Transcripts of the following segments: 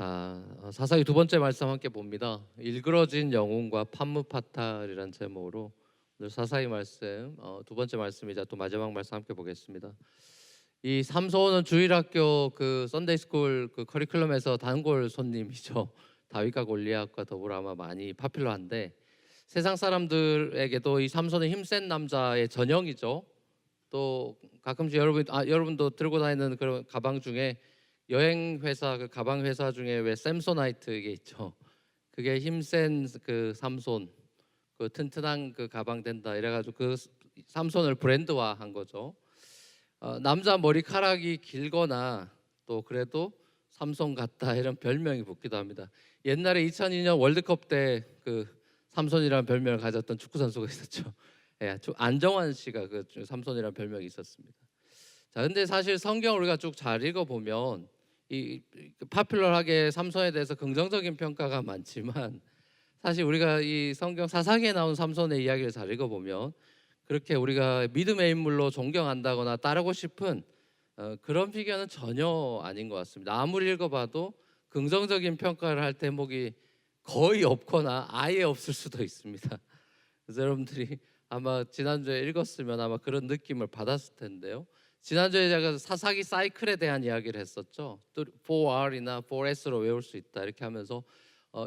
자, 사사기 두 번째 말씀 함께 봅니다. 일그러진 영혼과 판무파탈이라는 제목으로 오늘 사사기 말씀 두 번째 말씀이자 또 마지막 말씀 함께 보겠습니다. 이 삼손은 주일학교 그 썬데이스쿨 그 커리큘럼에서 단골 손님이죠. 다윗과 골리앗과 더불어 아마 많이 파퓰러한데 세상 사람들에게도 이 삼손은 힘센 남자의 전형이죠. 또 가끔씩 여러분도 들고 다니는 그런 가방 중에 여행 회사 그 가방 회사 중에 왜 샘소나이트 이게 있죠. 그게 힘센 그 삼손 그 튼튼한 그 가방 된다 이래가지고 그 삼손을 브랜드화한 거죠. 남자 머리카락이 길거나 또 그래도 삼손 같다 이런 별명이 붙기도 합니다. 옛날에 2002년 월드컵 때 그 삼손이라는 별명을 가졌던 축구 선수가 있었죠. 예, 안정환 씨가 그 삼손이라는 별명이 있었습니다. 자, 근데 사실 성경 우리가 쭉 잘 읽어보면 이 파퓰러하게 삼손에 대해서 긍정적인 평가가 많지만 사실 우리가 이 성경 사사기에 나온 삼손의 이야기를 잘 읽어보면 그렇게 우리가 믿음의 인물로 존경한다거나 따르고 싶은 그런 비교는 전혀 아닌 것 같습니다. 아무리 읽어봐도 긍정적인 평가를 할 대목이 거의 없거나 아예 없을 수도 있습니다. 그래서 여러분들이 아마 지난주에 읽었으면 아마 그런 느낌을 받았을 텐데요. 지난주에 제가 사사기 사이클에 대한 이야기를 했었죠. 또 4R이나 4S로 외울 수 있다 이렇게 하면서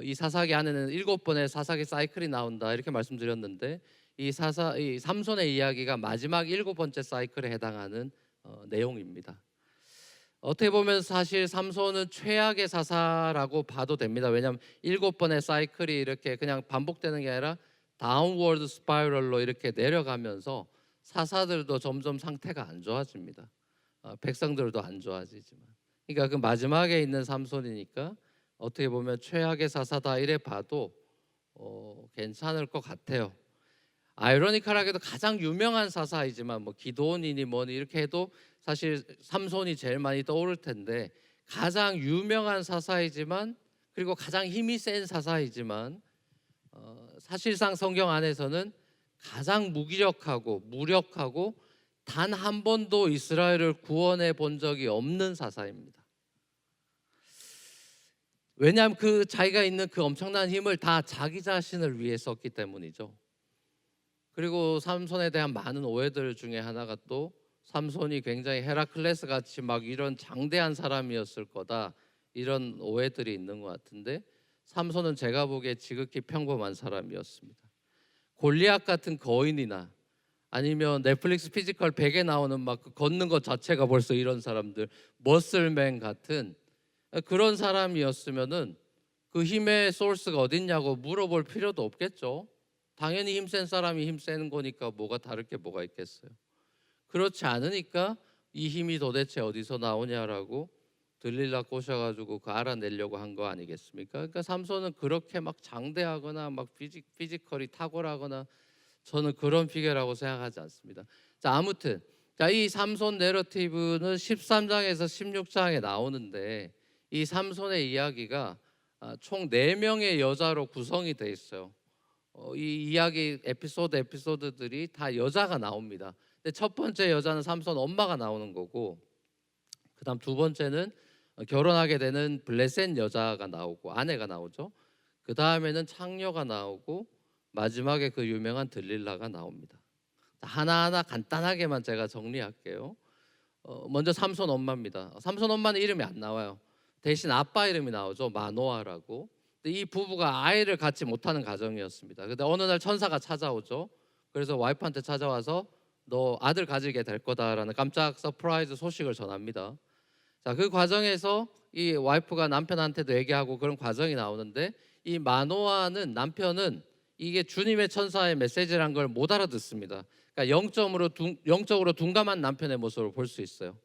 이 사사기 안에는 7번의 사사기 사이클이 나온다 이렇게 말씀드렸는데 이 삼손의 이야기가 마지막 7번째 사이클에 해당하는 내용입니다. 어떻게 보면 사실 삼손은 최악의 사사라고 봐도 됩니다. 왜냐하면 7번의 사이클이 이렇게 그냥 반복되는 게 아니라 다운워드 스파이럴로 이렇게 내려가면서 사사들도 점점 상태가 안 좋아집니다. 백성들도 안 좋아지지만, 그러니까 그 마지막에 있는 삼손이니까 어떻게 보면 최악의 사사다 이래 봐도 괜찮을 것 같아요. 아이러니컬하게도 가장 유명한 사사이지만 뭐 기드온이니 뭐니 이렇게 해도 사실 삼손이 제일 많이 떠오를 텐데 가장 유명한 사사이지만 그리고 가장 힘이 센 사사이지만 사실상 성경 안에서는 가장 무기력하고 무력하고 단 한 번도 이스라엘을 구원해 본 적이 없는 사사입니다. 왜냐하면 그 자기가 있는 그 엄청난 힘을 다 자기 자신을 위해 썼기 때문이죠. 그리고 삼손에 대한 많은 오해들 중에 하나가 또 삼손이 굉장히 헤라클레스 같이 막 이런 장대한 사람이었을 거다 이런 오해들이 있는 것 같은데 삼손은 제가 보기에 지극히 평범한 사람이었습니다. 골리앗 같은 거인이나 아니면 넷플릭스 피지컬 100에 나오는 막 걷는 것 자체가 벌써 이런 사람들 머슬맨 같은 그런 사람이었으면은 그 힘의 소스가 어딨냐고 물어볼 필요도 없겠죠. 당연히 힘센 사람이 힘센 거니까 뭐가 다를 게 뭐가 있겠어요. 그렇지 않으니까 이 힘이 도대체 어디서 나오냐라고 들릴라 꼬셔가지고 그 알아내려고 한 거 아니겠습니까? 그러니까 삼손은 그렇게 막 장대하거나 막 피지컬이 탁월하거나 저는 그런 피겨라고 생각하지 않습니다. 자, 아무튼 이 삼손 내러티브는 13장에서 16장에 나오는데 이 삼손의 이야기가 총 4명의 여자로 구성이 돼 있어요. 이 이야기 에피소드들이 다 여자가 나옵니다. 근데 첫 번째 여자는 삼손 엄마가 나오는 거고, 그다음 두 번째는 결혼하게 되는 블레셋 여자가 나오고 아내가 나오죠. 그 다음에는 창녀가 나오고 마지막에 그 유명한 들릴라가 나옵니다. 하나하나 간단하게만 제가 정리할게요. 먼저 삼손 엄마입니다. 삼손 엄마는 이름이 안 나와요. 대신 아빠 이름이 나오죠. 마노아라고. 근데 이 부부가 아이를 갖지 못하는 가정이었습니다. 근데 어느 날 천사가 찾아오죠. 그래서 와이프한테 찾아와서 너 아들 가지게 될 거다라는 깜짝 서프라이즈 소식을 전합니다. 자, 그 과정에서 이 와이프가 남편한테도 얘기하고 그런 과정이 나오는데 이 마노아는 남편은 이게 주님의 천사의 메시지란 걸 못 알아듣습니다. 그러니까 영적으로 둔감한 남편의 모습을 볼 수 있어요.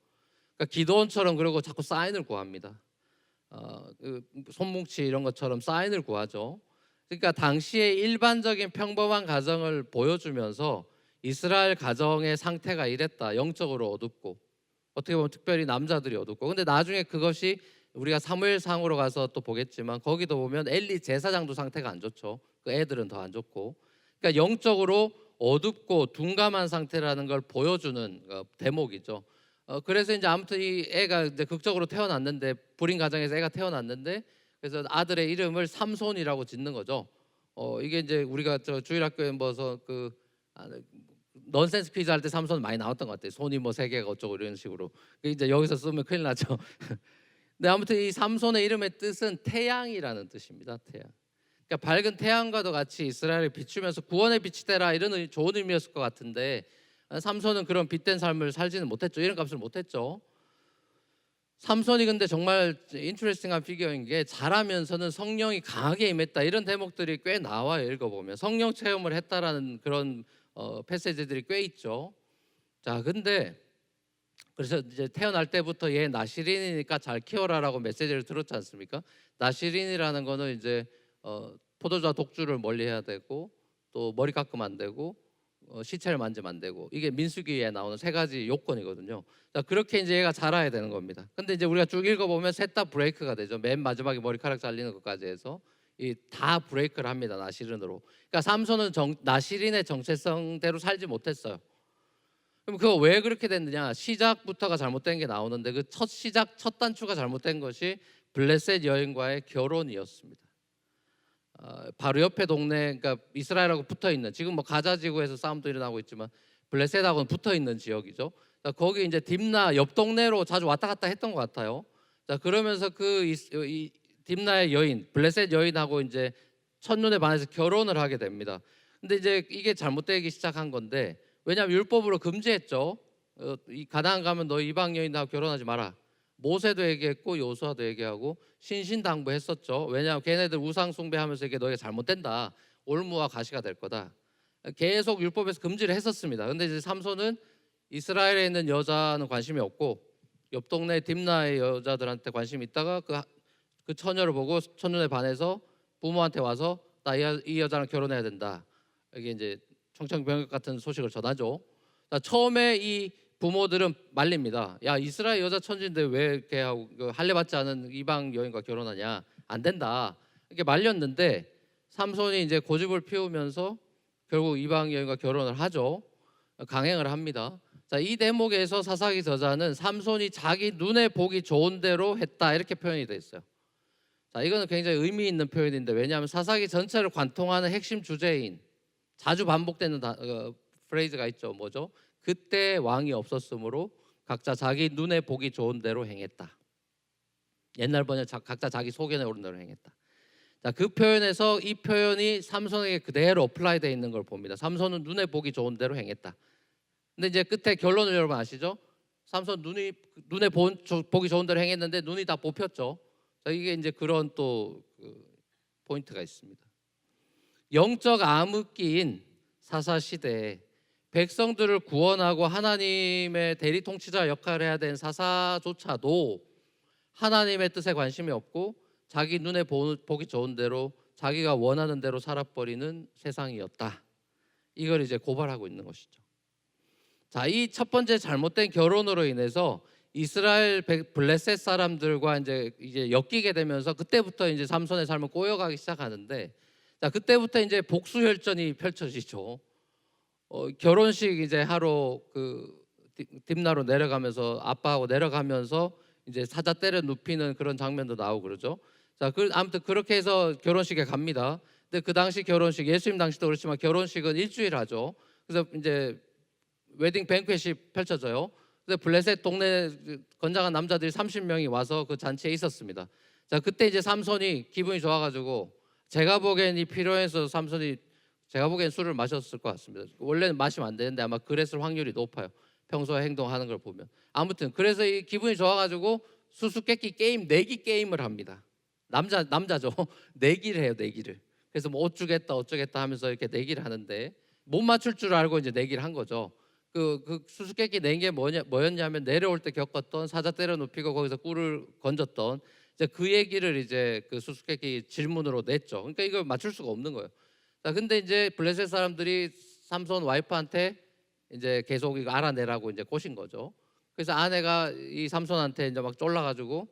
그러니까 기도원처럼 그러고 자꾸 사인을 구합니다. 그 손뭉치 이런 것처럼 사인을 구하죠. 그러니까 당시의 일반적인 평범한 가정을 보여주면서 이스라엘 가정의 상태가 이랬다. 영적으로 어둡고 어떻게 보면 특별히 남자들이 어둡고. 근데 나중에 그것이 우리가 사무엘상으로 가서 또 보겠지만 거기도 보면 엘리 제사장도 상태가 안 좋죠. 그 애들은 더 안 좋고. 그러니까 영적으로 어둡고 둔감한 상태라는 걸 보여주는 대목이죠. 그래서 이제 아무튼 이 애가 이제 극적으로 태어났는데 불임 가정에서 애가 태어났는데 그래서 아들의 이름을 삼손이라고 짓는 거죠. 이게 이제 우리가 저 주일학교에 뭐서 그 넌센스 퀴즈 할 때 삼손 많이 나왔던 것 같아요. 손이 뭐 세 개가 어쩌고 이런 식으로. 이제 여기서 쓰면 큰일 나죠. 근데 아무튼 이 삼손의 이름의 뜻은 태양이라는 뜻입니다. 태양. 그러니까 밝은 태양과도 같이 이스라엘을 비추면서 구원의 빛이 되라 이런 좋은 의미였을 것 같은데 삼손은 그런 빛된 삶을 살지는 못했죠. 이런 값을 못했죠. 삼손이 근데 정말 인트레스팅한 피규어인 게 자라면서는 성령이 강하게 임했다 이런 대목들이 꽤 나와요. 읽어보면 성령 체험을 했다라는 그런 패세지들이 꽤 있죠. 자, 근데 그래서 이제 태어날 때부터 얘 나시린이니까 잘 키워라라고 메시지를 들었지 않습니까? 나시린이라는 거는 이제 포도주와 독주를 멀리해야 되고 또 머리 깎으면 안 되고 시체를 만지면 안 되고 이게 민수기에 나오는 세 가지 요건이거든요. 자, 그렇게 이제 얘가 자라야 되는 겁니다. 근데 이제 우리가 쭉 읽어보면 셋 다 브레이크가 되죠. 맨 마지막에 머리카락 잘리는 것까지 해서 이 다 브레이크를 합니다. 나시린으로. 그러니까 삼손은 나시린의 정체성대로 살지 못했어요. 그럼 그거 왜 그렇게 됐느냐? 시작부터가 잘못된 게 나오는데 그 첫 단추가 잘못된 것이 블레셋 여인과의 결혼이었습니다. 바로 옆에 동네, 그러니까 이스라엘하고 붙어 있는, 지금 뭐 가자 지구에서 싸움도 일어나고 있지만 블레셋하고는 붙어 있는 지역이죠. 거기 이제 딥나 옆 동네로 자주 왔다 갔다 했던 것 같아요. 자, 그러면서 이 딥나의 여인, 블레셋 여인하고 이제 첫눈에 반해서 결혼을 하게 됩니다. 근데 이제 이게 잘못되기 시작한 건데, 왜냐하면 율법으로 금지했죠. 이 가나안 가면 너 이방 여인하고 결혼하지 마라. 모세도 얘기했고 여호수아도 얘기하고 신신당부했었죠. 왜냐하면 걔네들 우상 숭배하면서 이게 너희가 잘못된다. 올무와 가시가 될 거다. 계속 율법에서 금지를 했었습니다. 근데 이제 삼손은 이스라엘에 있는 여자는 관심이 없고 옆 동네 딥나의 여자들한테 관심이 있다가 그 처녀를 보고 첫눈에 반해서 부모한테 와서 나 이 여자랑 결혼해야 된다. 이게 이제 청천벽력 같은 소식을 전하죠. 처음에 이 부모들은 말립니다. 야, 이스라엘 여자 천지인데 왜 이렇게 하고 할례 받지 않은 이방 여인과 결혼하냐? 안 된다. 이렇게 말렸는데 삼손이 이제 고집을 피우면서 결국 이방 여인과 결혼을 하죠. 강행을 합니다. 자, 이 대목에서 사사기 저자는 삼손이 자기 눈에 보기 좋은 대로 했다 이렇게 표현이 돼 있어요. 자, 이거는 굉장히 의미 있는 표현인데 왜냐하면 사사기 전체를 관통하는 핵심 주제인 자주 반복되는 프레이즈가 있죠. 뭐죠? 그때 왕이 없었으므로 각자 자기 눈에 보기 좋은 대로 행했다. 옛날 번역 각자 자기 소견에 오른 대로 행했다. 자, 그 표현에서 이 표현이 삼손에게 그대로 어플라이 되어 있는 걸 봅니다. 삼손은 눈에 보기 좋은 대로 행했다. 근데 이제 끝에 결론을 여러분 아시죠? 삼손 눈에 보기 좋은 대로 행했는데 눈이 다 뽑혔죠. 자, 이게 이제 그런 또 포인트가 있습니다. 영적 암흑기인 사사 시대에 백성들을 구원하고 하나님의 대리 통치자 역할을 해야 되는 사사조차도 하나님의 뜻에 관심이 없고 자기 눈에 보기 좋은 대로 자기가 원하는 대로 살아버리는 세상이었다. 이걸 이제 고발하고 있는 것이죠. 자, 이 첫 번째 잘못된 결혼으로 인해서 이스라엘 블레셋 사람들과 이제 엮이게 되면서 그때부터 이제 삼손의 삶은 꼬여가기 시작하는데, 자, 그때부터 이제 복수 혈전이 펼쳐지죠. 결혼식 이제 하러 딥나로 내려가면서 아빠하고 내려가면서 이제 사자 때려 눕히는 그런 장면도 나오고 그러죠. 자, 아무튼 그렇게 해서 결혼식에 갑니다. 근데 그 당시 결혼식, 예수님 당시도 그렇지만 결혼식은 일주일 하죠. 그래서 이제 웨딩 뱅퀘트이 펼쳐져요. 근데 블레셋 동네 건장한 남자들이 30명이 와서 그 잔치에 있었습니다. 자, 그때 이제 삼손이 기분이 좋아가지고 제가 보기엔 이 필요해서 삼손이 제가 보기엔 술을 마셨을 것 같습니다. 원래는 마시면 안 되는데 아마 그랬을 확률이 높아요. 평소에 행동하는 걸 보면. 아무튼 그래서 이 기분이 좋아가지고 수수께끼 게임 내기 게임을 합니다. 남자죠. 내기를 해요, 내기를. 그래서 뭐 어쩌겠다 하면서 이렇게 내기를 하는데 못 맞출 줄 알고 이제 내기를 한 거죠. 그 수수께끼 낸 게 뭐였냐면 내려올 때 겪었던 사자 때려 눕히고 거기서 꿀을 건졌던 이제 그 얘기를 이제 그 수수께끼 질문으로 냈죠. 그러니까 이걸 맞출 수가 없는 거예요. 자, 근데 이제 블레셋 사람들이 삼손 와이프한테 이제 계속 이거 알아내라고 이제 꼬신 거죠. 그래서 아내가 이 삼손한테 이제 막 쫄라가지고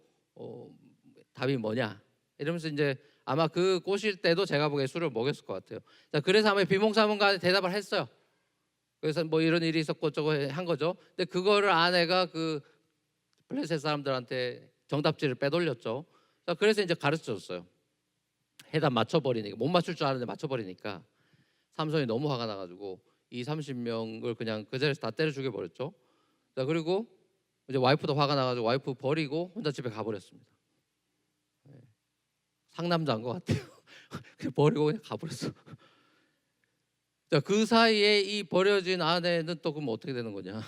답이 뭐냐 이러면서 이제 아마 그 꼬실 때도 제가 보기에 술을 먹였을 것 같아요. 자, 그래서 아마 비몽사몽간에 대답을 했어요. 그래서 뭐 이런 일이 있었고 저거 한 거죠. 근데 그거를 아내가 그 블레셋 사람들한테 정답지를 빼돌렸죠. 자, 그래서 이제 가르쳐줬어요. 해다 맞춰버리니까, 못 맞출 줄 아는데 맞춰버리니까 삼손이 너무 화가 나가지고 이 30명을 그냥 그 자리에서 다 때려 죽여버렸죠. 자, 그리고 이제 와이프도 화가 나가지고 와이프 버리고 혼자 집에 가버렸습니다. 상남자인 것 같아요. 그냥 버리고 그냥 가버렸어. 자, 그 사이에 이 버려진 아내는 또 그럼 어떻게 되는 거냐?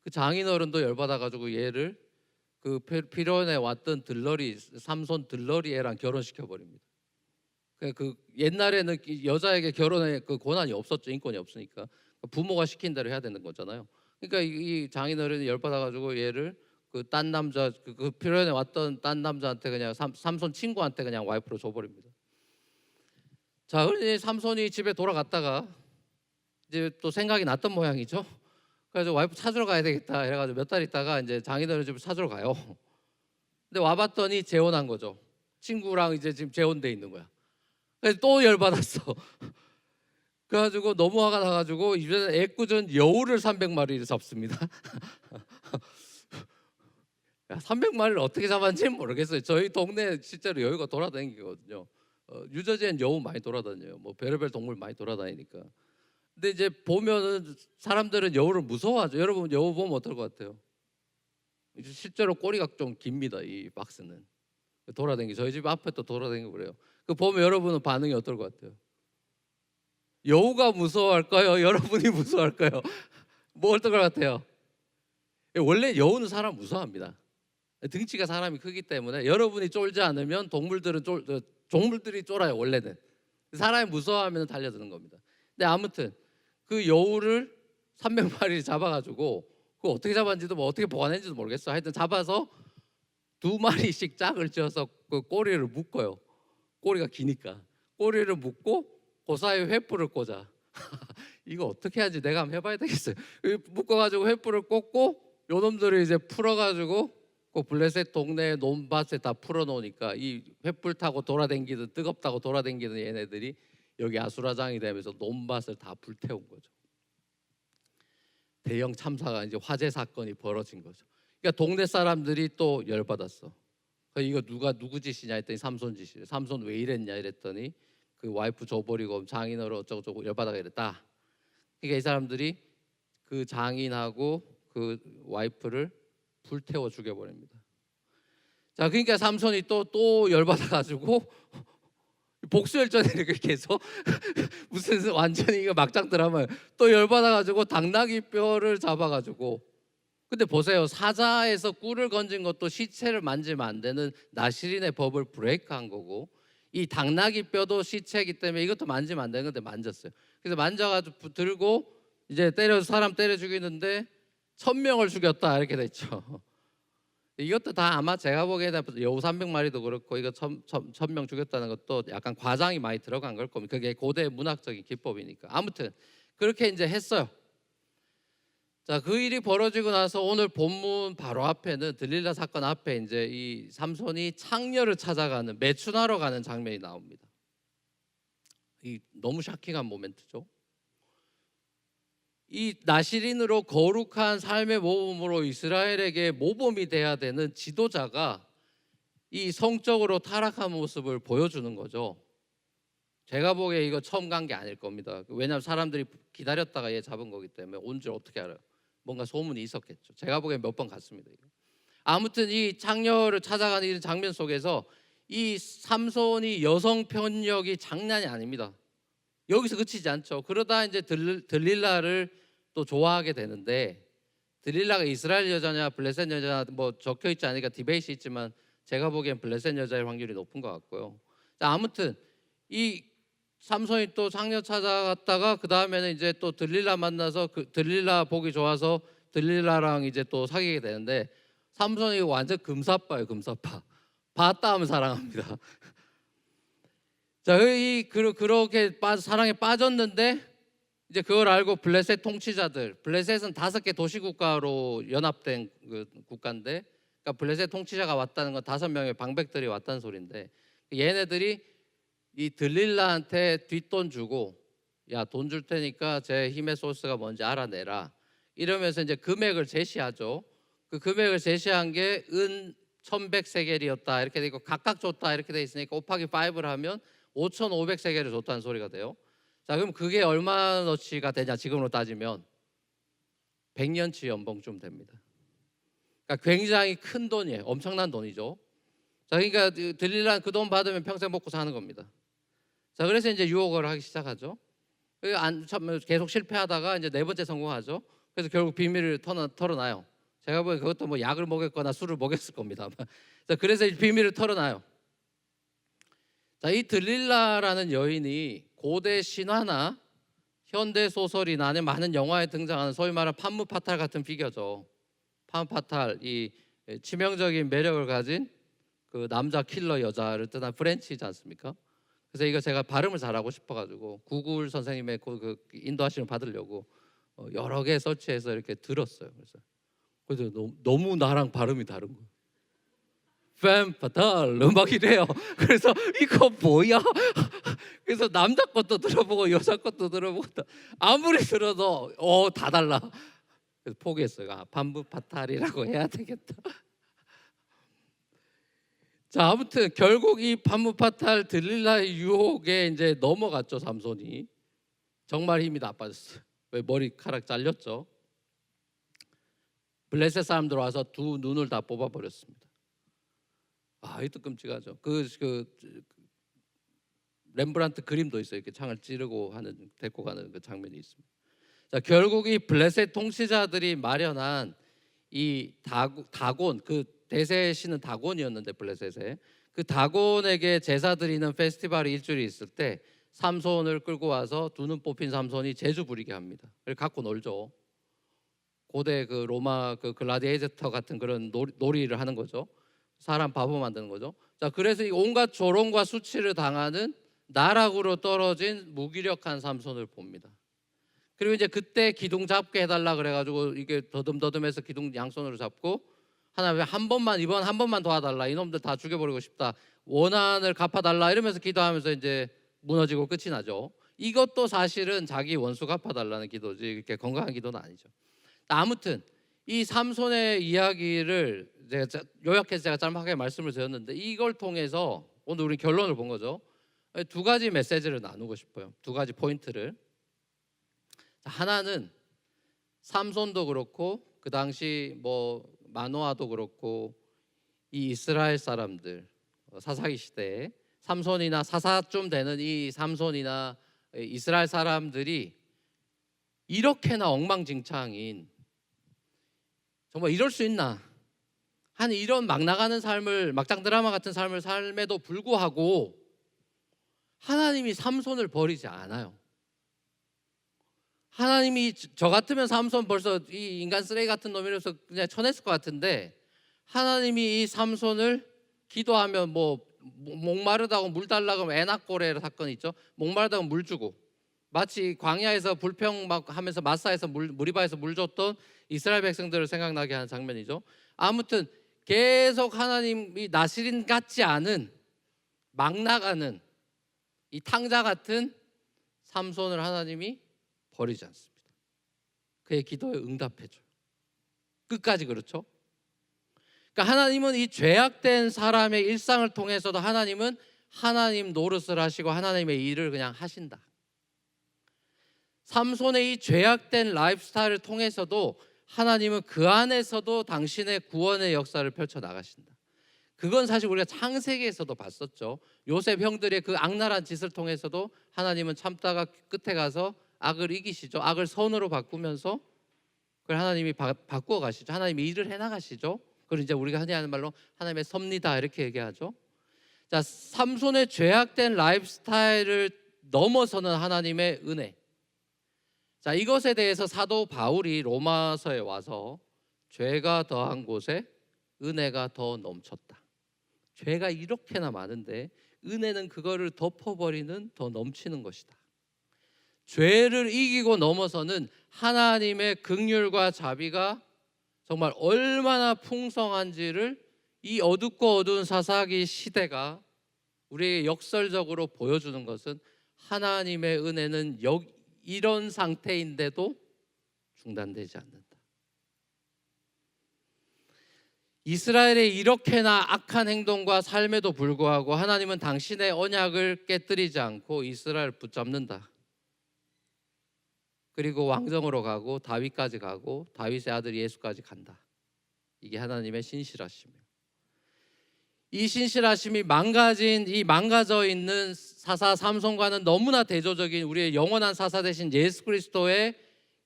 그 장인어른도 열받아가지고 얘를 그 피론에 왔던 들러리, 삼손 들러리 애랑 결혼시켜 버립니다. 그 옛날에는 여자에게 결혼의 그 권한이 없었죠. 인권이 없으니까 부모가 시킨 대로 해야 되는 거잖아요. 그러니까 이 장인어른이 열받아가지고 얘를 그 딴 남자, 그 피론에 왔던 딴 남자한테 그냥 삼손 친구한테 그냥 와이프로 줘버립니다. 자, 그러니 삼손이 집에 돌아갔다가 이제 또 생각이 났던 모양이죠. 그래서 와이프 찾으러 가야 되겠다 해가지고 몇 달 있다가 이제 장인어른 집을 찾으러 가요. 근데 와봤더니 재혼한 거죠. 친구랑 이제 지금 재혼돼 있는 거야. 그래서 또 열받았어. 그래가지고 너무 화가 나가지고 이제는 애꿎은 여우를 300마리를 잡습니다. 야, 300마리를 어떻게 잡았는지 모르겠어요. 저희 동네 실제로 여우가 돌아다니거든요. 유저지엔 여우 많이 돌아다녀요. 뭐 별의별 동물 많이 돌아다니니까. 근데 이제 보면은 사람들은 여우를 무서워하죠. 여러분 여우 보면 어떨 것 같아요? 이제 실제로 꼬리가 좀 깁니다. 이 박스는 돌아다니기. 저희 집 앞에 또 돌아다니고 그래요. 그 보면 여러분은 반응이 어떨 것 같아요? 여우가 무서워할까요? 여러분이 무서워할까요? 뭐 어떨 것 같아요? 원래 여우는 사람 무서워합니다. 등치가 사람이 크기 때문에 여러분이 쫄지 않으면 동물들이 쫄아요. 원래는 사람이 무서워하면 달려드는 겁니다. 근데 아무튼 그 여우를 300마리를 잡아가지고 그 어떻게 잡았는지도 뭐 어떻게 보관했는지도 모르겠어. 하여튼 잡아서 2마리씩 짝을 지어서 그 꼬리를 묶어요. 꼬리가 기니까 꼬리를 묶고 그 사이에 횃불을 꽂아. 이거 어떻게 하지? 내가 한번 해봐야 되겠어요. 묶어가지고 횃불을 꽂고 요놈들을 이제 풀어가지고 그 블레셋 동네 논밭에 다 풀어놓으니까 이 횃불 타고 돌아다니는 뜨겁다고 돌아다니는 얘네들이 여기 아수라장이 되면서 논밭을 다 불태운 거죠. 대형 참사가 이제 화재 사건이 벌어진 거죠. 그러니까 동네 사람들이 또 열받았어. 이거 누구 짓이냐 했더니 삼손 짓이래. 삼손 왜 이랬냐 이랬더니 그 와이프 줘버리고 장인어른 어쩌고저쩌고 열받아가 이랬다. 그러니까 이 사람들이 그 장인하고 그 와이프를 불태워 죽여버립니다. 자, 그러니까 삼손이 또 열받아가지고 복수열전에 이렇게 해서 무슨 완전히 이거 막장 드라마. 또 열받아가지고 당나귀 뼈를 잡아가지고. 근데 보세요, 사자에서 꿀을 건진 것도 시체를 만지면 안 되는 나시린의 법을 브레이크한 거고, 이 당나귀 뼈도 시체이기 때문에 이것도 만지면 안 되는 건데 만졌어요. 그래서 만져가지고 들고 이제 사람 때려 죽이는데 1000명을 죽였다 이렇게 됐죠. 이것도 다 아마 제가 보기에는 여우 300마리도 그렇고 이거 1000명 죽였다는 것도 약간 과장이 많이 들어간 걸 겁니다. 그게 고대 문학적인 기법이니까. 아무튼 그렇게 이제 했어요. 자, 그 일이 벌어지고 나서 오늘 본문 바로 앞에는 들릴라 사건 앞에 이제 이 삼손이 창녀를 찾아가는 매춘하러 가는 장면이 나옵니다. 이 너무 샤킹한 모멘트죠. 이 나시린으로 거룩한 삶의 모범으로 이스라엘에게 모범이 돼야 되는 지도자가 이 성적으로 타락한 모습을 보여주는 거죠. 제가 보기에 이거 처음 간 게 아닐 겁니다. 왜냐하면 사람들이 기다렸다가 얘 잡은 거기 때문에 온 줄 어떻게 알아요? 뭔가 소문이 있었겠죠. 제가 보기엔 몇 번 갔습니다. 아무튼 이 창녀를 찾아가는 이 장면 속에서 이 삼손이 여성 편력이 장난이 아닙니다. 여기서 그치지 않죠. 그러다 이제 들릴라를 또 좋아하게 되는데, 들릴라가 이스라엘 여자냐 블레셋 여자냐 뭐 적혀 있지 않으니까 디베이트 있지만 제가 보기엔 블레셋 여자일 확률이 높은 것 같고요. 자, 아무튼 이 삼손이 또 창녀 찾아갔다가 그 다음에는 이제 또 들릴라 만나서 그 들릴라 보기 좋아서 들릴라랑 이제 또 사귀게 되는데, 삼손이 완전 금사빠예요. 금사빠. 봤다 하면 사랑합니다. 자, 그렇게 사랑에 빠졌는데 이제 그걸 알고 블레셋 통치자들, 블레셋은 5개 도시국가로 연합된 그 국가인데, 그러니까 블레셋 통치자가 왔다는 건 5명의 방백들이 왔다는 소리인데, 얘네들이 이 들릴라한테 뒷돈 주고, 야, 돈 줄 테니까 제 힘의 소스가 뭔지 알아내라 이러면서 이제 금액을 제시하죠. 그 금액을 제시한 게 은 1100세겔이었다 이렇게 돼 있고 각각 줬다 이렇게 돼 있으니까 곱하기 5를 하면 5500세겔을 줬다는 소리가 돼요. 자, 그럼 그게 얼마어치가 되냐? 지금으로 따지면 100년치 연봉쯤 됩니다. 그러니까 굉장히 큰 돈이에요. 엄청난 돈이죠. 자, 그러니까 들릴란 그 돈 받으면 평생 먹고 사는 겁니다. 자, 그래서 이제 유혹을 하기 시작하죠. 계속 실패하다가 이제 네 번째 성공하죠. 그래서 결국 비밀을 털어놔요. 제가 보기엔 그것도 뭐 약을 먹였거나 술을 먹였을 겁니다. 자, 그래서 비밀을 털어놔요. 자, 이 들릴라라는 여인이 고대 신화나 현대 소설이나 아니면 많은 영화에 등장하는 소위 말하는 판무파탈 같은 피겨죠. 판무파탈, 이 치명적인 매력을 가진 그 남자 킬러 여자를 뜻한 프렌치이지 않습니까? 그래서 이거 제가 발음을 잘하고 싶어가지고 구글 선생님의 그 인도하시는 받으려고 여러 개 설치해서 이렇게 들었어요. 그래서 너무 나랑 발음이 다른 거예요. 팬파탈 막 이래요. 그래서 이거 뭐야? 그래서 남자 것도 들어보고 여자 것도 들어보고 아무리 들어도 다 달라. 그래서 포기했어요. 판무파탈이라고 해야 되겠다. 자, 아무튼 결국 이 판무파탈 들릴라의 유혹에 이제 넘어갔죠. 삼손이 정말 힘이 나빠졌어요. 왜 머리카락 잘렸죠. 블레셋 사람들 와서 두 눈을 다 뽑아버렸습니다. 이것도 끔찍하죠. 그 렘브란트 그림도 있어요. 이렇게 창을 찌르고 하는 데리고 가는 그 장면이 있습니다. 자, 결국 이 블레셋 통치자들이 마련한 이 다곤, 그 대세의 신은 다곤이었는데 블레셋에 그 다곤에게 제사 드리는 페스티벌이 일주일이 있을 때 삼손을 끌고 와서 두 눈 뽑힌 삼손이 재주 부리게 합니다. 그걸 갖고 놀죠. 고대 그 로마 그 글라디에이터 같은 그런 놀이를 하는 거죠. 사람 바보 만드는 거죠. 자, 그래서 이 온갖 조롱과 수치를 당하는 나락으로 떨어진 무기력한 삼손을 봅니다. 그리고 이제 그때 기둥 잡게 해달라 그래가지고 이게 더듬더듬해서 기둥 양손으로 잡고 하나님 이번 한 번만 도와달라, 이놈들 다 죽여버리고 싶다, 원한을 갚아달라 이러면서 기도하면서 이제 무너지고 끝이 나죠. 이것도 사실은 자기 원수 갚아달라는 기도지 이렇게 건강한 기도는 아니죠. 아무튼 이 삼손의 이야기를 제가 요약해서 제가 짤막하게 말씀을 드렸는데 이걸 통해서 오늘 우리 결론을 본 거죠. 두 가지 메시지를 나누고 싶어요. 두 가지 포인트를. 하나는 삼손도 그렇고 그 당시 뭐 마노아도 그렇고 이 이스라엘 사람들 사사기 시대에 삼손이나 사사쯤 되는 이 삼손이나 이스라엘 사람들이 이렇게나 엉망진창인, 정말 이럴 수 있나 하는 이런 막 나가는 삶을, 막장 드라마 같은 삶을 삶에도 불구하고 하나님이 삼손을 버리지 않아요. 하나님이 저 같으면 삼손 벌써 이 인간 쓰레기 같은 놈이라서 그냥 쳐냈을 것 같은데 하나님이 이 삼손을 기도하면 뭐 목마르다고 물 달라고 하면 에낙고레 사건 있죠. 목마르다고 물 주고, 마치 광야에서 불평 막 하면서 마사에서 무리바에서 물 줬던 이스라엘 백성들을 생각나게 하는 장면이죠. 아무튼 계속 하나님이 나시린 같지 않은 막 나가는 이 탕자 같은 삼손을 하나님이 버리지 않습니다. 그의 기도에 응답해줘요. 끝까지. 그렇죠. 그러니까 하나님은 이 죄악된 사람의 일상을 통해서도 하나님은 하나님 노릇을 하시고 하나님의 일을 그냥 하신다. 삼손의 이 죄악된 라이프스타일을 통해서도 하나님은 그 안에서도 당신의 구원의 역사를 펼쳐 나가신다. 그건 사실 우리가 창세기에서도 봤었죠. 요셉 형들의 그 악랄한 짓을 통해서도 하나님은 참다가 끝에 가서 악을 이기시죠. 악을 선으로 바꾸면서 그걸 하나님이 바꾸어 가시죠. 하나님이 일을 해 나가시죠. 그걸 이제 우리가 흔히 하는 말로 하나님의 섭니다 이렇게 얘기하죠. 자, 삼손의 죄악된 라이프스타일을 넘어서는 하나님의 은혜. 자, 이것에 대해서 사도 바울이 로마서에 와서 죄가 더한 곳에 은혜가 더 넘쳤다. 죄가 이렇게나 많은데 은혜는 그거를 덮어버리는 더 넘치는 것이다. 죄를 이기고 넘어서는 하나님의 긍휼과 자비가 정말 얼마나 풍성한지를 이 어둡고 어두운 사사기 시대가 우리에게 역설적으로 보여주는 것은 하나님의 은혜는 이런 상태인데도 중단되지 않는다. 이스라엘의 이렇게나 악한 행동과 삶에도 불구하고 하나님은 당신의 언약을 깨뜨리지 않고 이스라엘을 붙잡는다. 그리고 왕정으로 가고 다윗까지 가고 다윗의 아들 예수까지 간다. 이게 하나님의 신실하심이에요. 이 신실하심이 망가져 있는 사사 삼손과는 너무나 대조적인 우리의 영원한 사사 되신 예수 그리스도의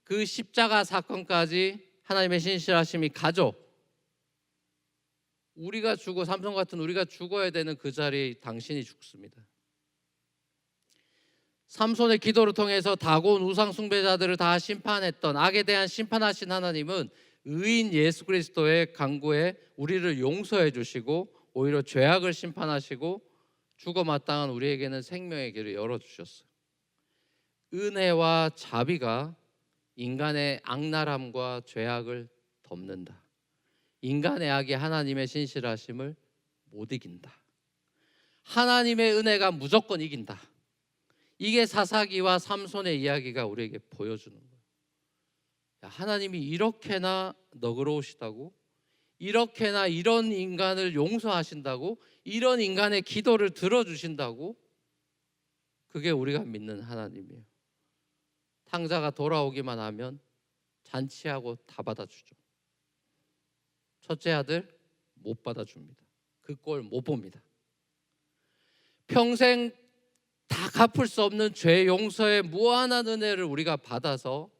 그 십자가 사건까지 하나님의 신실하심이 가져 우리가 죽어 삼손 같은 우리가 죽어야 되는 그 자리에 당신이 죽습니다. 삼손의 기도를 통해서 다곤 우상 숭배자들을 다 심판했던 악에 대한 심판하신 하나님은 의인 예수 그리스도의 간구에 우리를 용서해 주시고 오히려 죄악을 심판하시고 죽어 마땅한 우리에게는 생명의 길을 열어주셨어요. 은혜와 자비가 인간의 악랄함과 죄악을 덮는다. 인간의 악이 하나님의 신실하심을 못 이긴다. 하나님의 은혜가 무조건 이긴다. 이게 사사기와 삼손의 이야기가 우리에게 보여주는 거예요. 하나님이 이렇게나 너그러우시다고? 이렇게나 이런 인간을 용서하신다고? 이런 인간의 기도를 들어주신다고? 그게 우리가 믿는 하나님이에요. 탕자가 돌아오기만 하면 잔치하고 다 받아주죠. 첫째 아들 못 받아줍니다. 그 꼴 못 봅니다. 평생 다 갚을 수 없는 죄 용서의 무한한 은혜를 우리가 받아서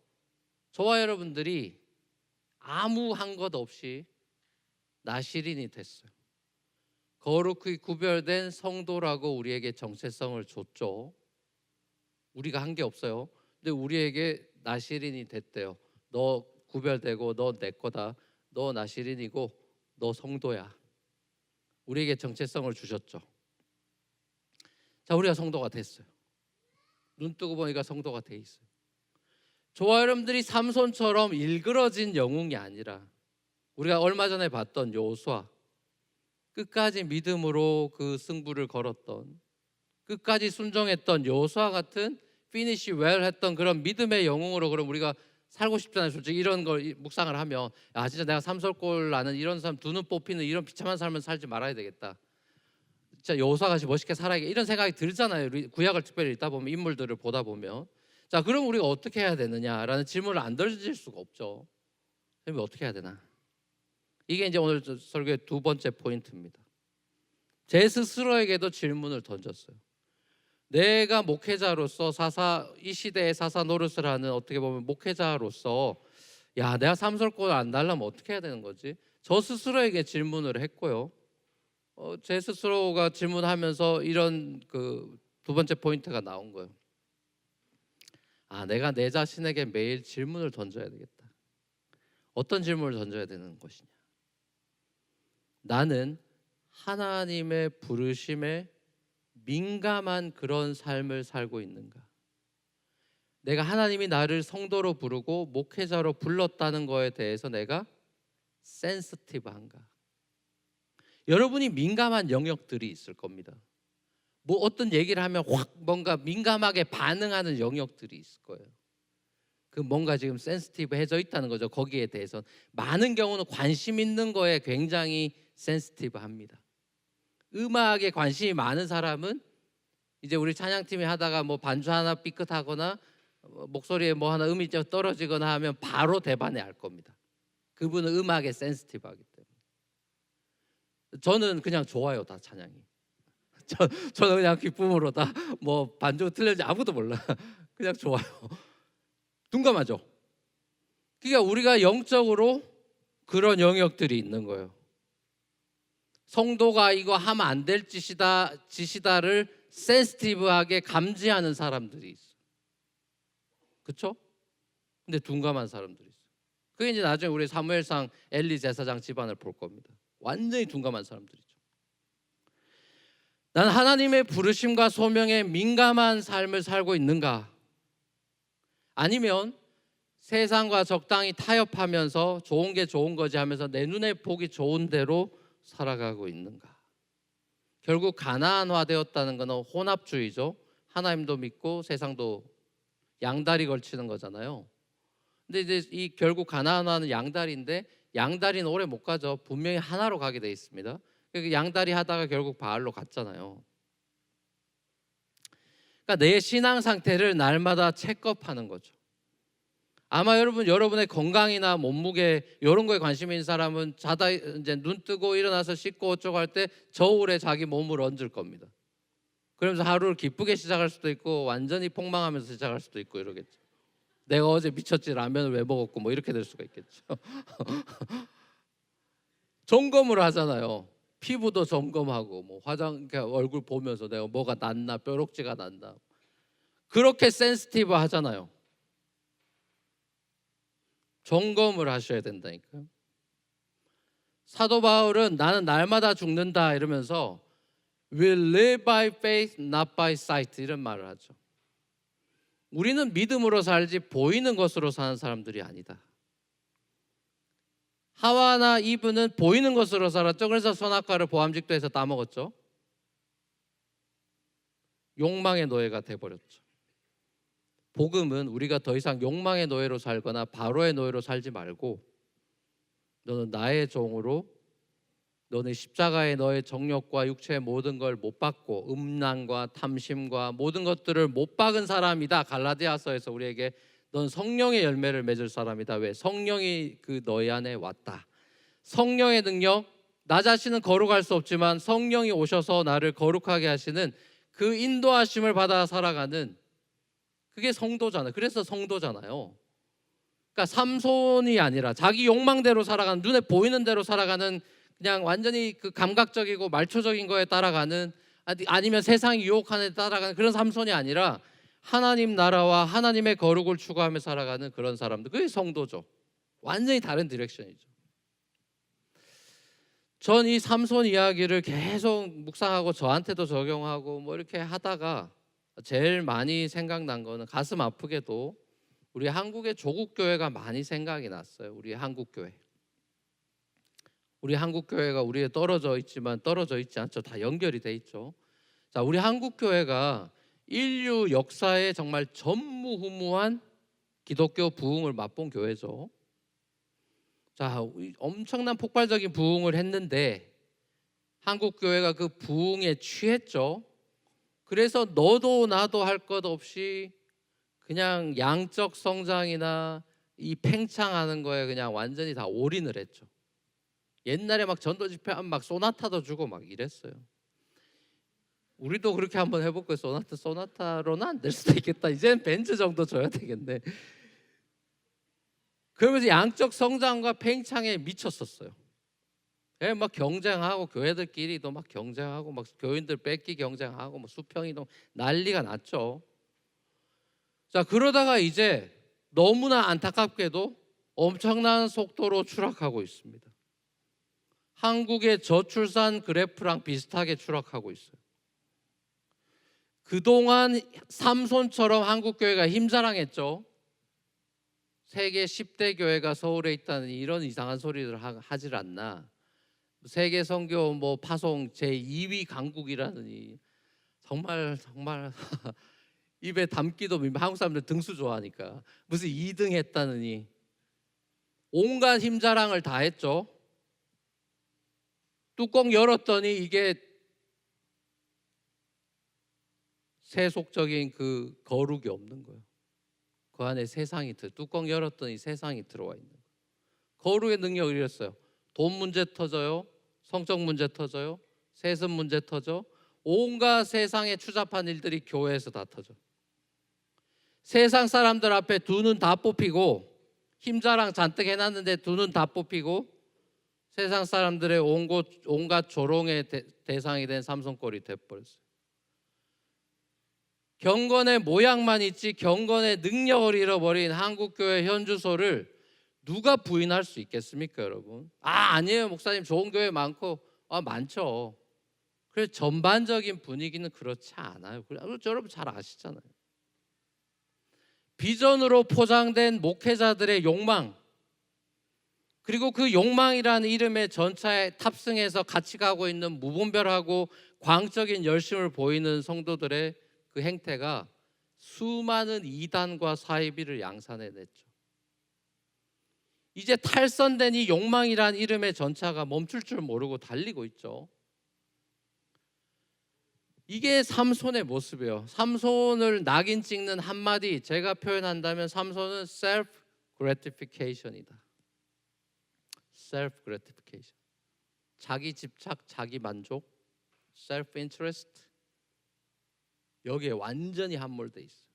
저와 여러분들이 아무 한 것 없이 나시린이 됐어요. 거룩히 구별된 성도라고 우리에게 정체성을 줬죠. 우리가 한 게 없어요. 근데 우리에게 나시린이 됐대요. 너 구별되고 너 내 거다. 너 나시린이고 너 성도야. 우리에게 정체성을 주셨죠. 자, 우리가 성도가 됐어요. 눈 뜨고 보니까 성도가 돼 있어요. 저와 여러분들이 삼손처럼 일그러진 영웅이 아니라 우리가 얼마 전에 봤던 여호수아, 끝까지 믿음으로 그 승부를 걸었던, 끝까지 순종했던 여호수아 같은 피니시 웰 했던 그런 믿음의 영웅으로 그럼 우리가 살고 싶잖아요. 솔직히 이런 걸 묵상을 하면 진짜 내가 삼솔골 나는 이런 사람 두 눈 뽑히는 이런 비참한 삶을 살지 말아야 되겠다. 진짜 여호수아 같이 멋있게 살아야겠다. 이런 생각이 들잖아요. 구약을 특별히 읽다 보면 인물들을 보다 보면. 자, 그럼 우리가 어떻게 해야 되느냐라는 질문을 안 던질 수가 없죠. 선생님이 어떻게 해야 되나? 이게 이제 오늘 설교의 두 번째 포인트입니다. 제 스스로에게도 질문을 던졌어요. 내가 목회자로서 이 시대의 사사 노릇을 하는 어떻게 보면 목회자로서 내가 삼설권을 안 달라면 어떻게 해야 되는 거지? 저 스스로에게 질문을 했고요. 제 스스로가 질문하면서 이런 그 두 번째 포인트가 나온 거예요. 내가 내 자신에게 매일 질문을 던져야 되겠다. 어떤 질문을 던져야 되는 것이냐? 나는 하나님의 부르심에 민감한 그런 삶을 살고 있는가? 내가 하나님이 나를 성도로 부르고 목회자로 불렀다는 거에 대해서 내가 센시티브한가? 여러분이 민감한 영역들이 있을 겁니다. 뭐 어떤 얘기를 하면 확 뭔가 민감하게 반응하는 영역들이 있을 거예요. 그 뭔가 지금 센시티브해져 있다는 거죠. 거기에 대해서 많은 경우는 관심 있는 거에 굉장히 센시티브합니다. 음악에 관심이 많은 사람은 이제 우리 찬양팀이 하다가 뭐 반주 하나 삐끗하거나 목소리에 뭐 하나 음이 좀 떨어지거나 하면 바로 대반에 알 겁니다. 그분은 음악에 센시티브하기 때문에. 저는 그냥 좋아요, 다 찬양이. 저는 그냥 기쁨으로 다 뭐 반주 틀렸는지 아무도 몰라. 그냥 좋아요. 둔감하죠. 그러니까 우리가 영적으로 그런 영역들이 있는 거예요. 성도가 이거 하면 안 될 짓이다를 센시티브하게 감지하는 사람들이 있어요. 그렇죠? 근데 둔감한 사람들이 있어요. 그게 이제 나중에 우리 사무엘상 엘리 제사장 집안을 볼 겁니다. 완전히 둔감한 사람들이죠. 난 하나님의 부르심과 소명에 민감한 삶을 살고 있는가? 아니면 세상과 적당히 타협하면서 좋은 게 좋은 거지 하면서 내 눈에 보기 좋은 대로 살아가고 있는가? 결국 가나안화되었다는 것은 혼합주의죠. 하나님도 믿고 세상도 양다리 걸치는 거잖아요. 근데 이제 이 결국 가나안화는 양다리인데 양다리는 오래 못 가죠. 분명히 하나로 가게 돼 있습니다. 그 양다리 하다가 결국 바알로 갔잖아요. 그러니까 내 신앙 상태를 날마다 체크업하는 거죠. 아마 여러분의 건강이나 몸무게 이런 거에 관심 있는 사람은 자다 이제 눈 뜨고 일어나서 씻고 어쩌고 할 때 저울에 자기 몸을 얹을 겁니다. 그러면서 하루를 기쁘게 시작할 수도 있고 완전히 폭망하면서 시작할 수도 있고 이러겠죠. 내가 어제 미쳤지 라면을 왜 먹었고 뭐 이렇게 될 수가 있겠죠. 점검을 하잖아요. 피부도 점검하고 뭐 그러니까 얼굴 보면서 내가 뭐가 났나 뾰록지가 났나 그렇게 센시티브 하잖아요. 점검을 하셔야 된다니까요. 사도 바울은 나는 날마다 죽는다 이러면서 will live by faith not by sight 이런 말을 하죠. 우리는 믿음으로 살지 보이는 것으로 사는 사람들이 아니다. 하와나 이브는 보이는 것으로 살았죠. 그래서 선악과를 보암직도에서 따먹었죠. 욕망의 노예가 돼버렸죠. 복음은 우리가 더 이상 욕망의 노예로 살거나 바로의 노예로 살지 말고 너는 나의 종으로 너는 십자가에 너의 정욕과 육체의 모든 걸 못 받고 음란과 탐심과 모든 것들을 못 박은 사람이다. 갈라디아서에서 우리에게 넌 성령의 열매를 맺을 사람이다. 왜? 성령이 그 너희 안에 왔다. 성령의 능력, 나 자신은 거룩할 수 없지만 성령이 오셔서 나를 거룩하게 하시는 그 인도하심을 받아 살아가는 그게 성도잖아요. 그래서 성도잖아요. 그러니까 삼손이 아니라 자기 욕망대로 살아가는 눈에 보이는 대로 살아가는 그냥 완전히 그 감각적이고 말초적인 거에 따라가는 아니면 세상 유혹하는 데 따라가는 그런 삼손이 아니라 하나님 나라와 하나님의 거룩을 추구하며 살아가는 그런 사람들 그게 성도죠. 완전히 다른 디렉션이죠. 전 이 삼손 이야기를 계속 묵상하고 저한테도 적용하고 뭐 이렇게 하다가 제일 많이 생각난 거는 가슴 아프게도 우리 한국의 조국 교회가 많이 생각이 났어요. 우리 한국 교회. 우리 한국 교회가 우리에 떨어져 있지만 떨어져 있지 않죠. 다 연결이 돼 있죠. 자, 우리 한국 교회가 인류 역사에 정말 전무후무한 기독교 부흥을 맛본 교회죠. 자, 엄청난 폭발적인 부흥을 했는데 한국 교회가 그 부흥에 취했죠. 그래서 너도 나도 할 것 없이 그냥 양적 성장이나 이 팽창하는 거에 그냥 완전히 다 올인을 했죠. 옛날에 막 전도 집회하면 막 소나타도 주고 막 이랬어요. 우리도 그렇게 한번 해볼 거예요. 소나타로는 안 될 수도 있겠다. 이제는 벤츠 정도 줘야 되겠네. 그러면서 양적 성장과 팽창에 미쳤었어요. 예, 막 경쟁하고 교회들끼리도 막 경쟁하고 막 교인들 뺏기 경쟁하고 뭐 수평이동 난리가 났죠. 자, 그러다가 이제 너무나 안타깝게도 엄청난 속도로 추락하고 있습니다. 한국의 저출산 그래프랑 비슷하게 추락하고 있어요. 그동안 삼손처럼 한국 교회가 힘자랑했죠. 세계 10대 교회가 서울에 있다는 이런 이상한 소리를 하질 않나. 세계 선교 뭐 파송 제2위 강국이라느니 정말 입에 담기도 한국 사람들 등수 좋아하니까 무슨 2등 했다느니 온갖 힘자랑을 다 했죠. 뚜껑 열었더니 이게 세속적인 그 거룩이 없는 거예요. 그 안에 세상이 뚜껑 열었더니 세상이 들어와 있는 거예요. 거룩의 능력을 잃었어요. 돈 문제 터져요. 성적 문제 터져요. 세습 문제 터져. 온갖 세상에 추잡한 일들이 교회에서 다 터져. 세상 사람들 앞에 두 눈 다 뽑히고 힘자랑 잔뜩 해놨는데 두 눈 다 뽑히고 세상 사람들의 온갖 조롱의 대상이 된 삼손꼴이 돼버렸어요. 경건의 모양만 있지 경건의 능력을 잃어버린 한국교회 현주소를 누가 부인할 수 있겠습니까, 여러분? 아니에요, 목사님. 좋은 교회 많고 많죠. 그래서 전반적인 분위기는 그렇지 않아요. 여러분 잘 아시잖아요. 비전으로 포장된 목회자들의 욕망, 그리고 그 욕망이라는 이름의 전차에 탑승해서 같이 가고 있는 무분별하고 광적인 열심을 보이는 성도들의 그 행태가 수많은 이단과 사이비를 양산해냈죠. 이제 탈선된 이 욕망이란 이름의 전차가 멈출 줄 모르고 달리고 있죠. 이게 삼손의 모습이에요. 삼손을 낙인 찍는 한마디 제가 표현한다면 삼손은 self gratification이다. self gratification. 자기 집착, 자기 만족, self interest. 여기에 완전히 함몰돼 있어요.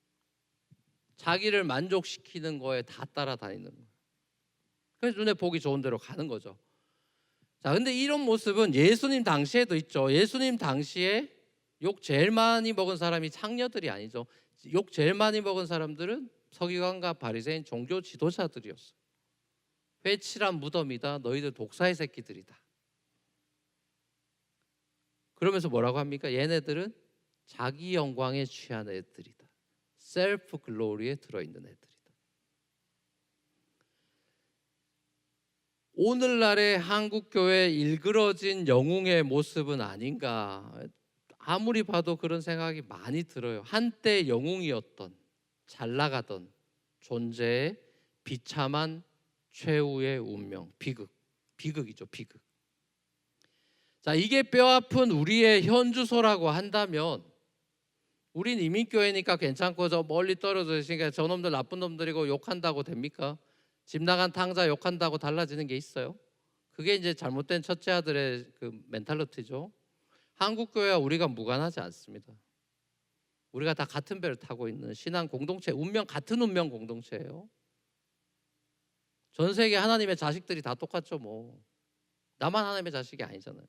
자기를 만족시키는 거에 다 따라다니는 거예요. 그래서 눈에 보기 좋은 대로 가는 거죠. 자, 근데 이런 모습은 예수님 당시에도 있죠. 예수님 당시에 욕 제일 많이 먹은 사람이 창녀들이 아니죠. 욕 제일 많이 먹은 사람들은 서기관과 바리새인 종교 지도자들이었어요. 회칠한 무덤이다. 너희들 독사의 새끼들이다. 그러면서 뭐라고 합니까? 얘네들은 자기 영광에 취한 애들이다. 셀프 글로리에 들어있는 애들이다. 오늘날의 한국교회 일그러진 영웅의 모습은 아닌가. 아무리 봐도 그런 생각이 많이 들어요. 한때 영웅이었던, 잘 나가던 존재의 비참한 최후의 운명, 비극이죠, 비극. 자, 이게 뼈아픈 우리의 현주소라고 한다면 우린 이민교회니까 괜찮고 저 멀리 떨어져 있으니까 저놈들 나쁜 놈들이고 욕한다고 됩니까? 집 나간 탕자 욕한다고 달라지는 게 있어요? 그게 이제 잘못된 첫째 아들의 그 멘탈리티죠. 한국교회와 우리가 무관하지 않습니다. 우리가 다 같은 배를 타고 있는 신앙 공동체, 같은 운명 공동체예요. 전 세계 하나님의 자식들이 다 똑같죠. 뭐 나만 하나님의 자식이 아니잖아요.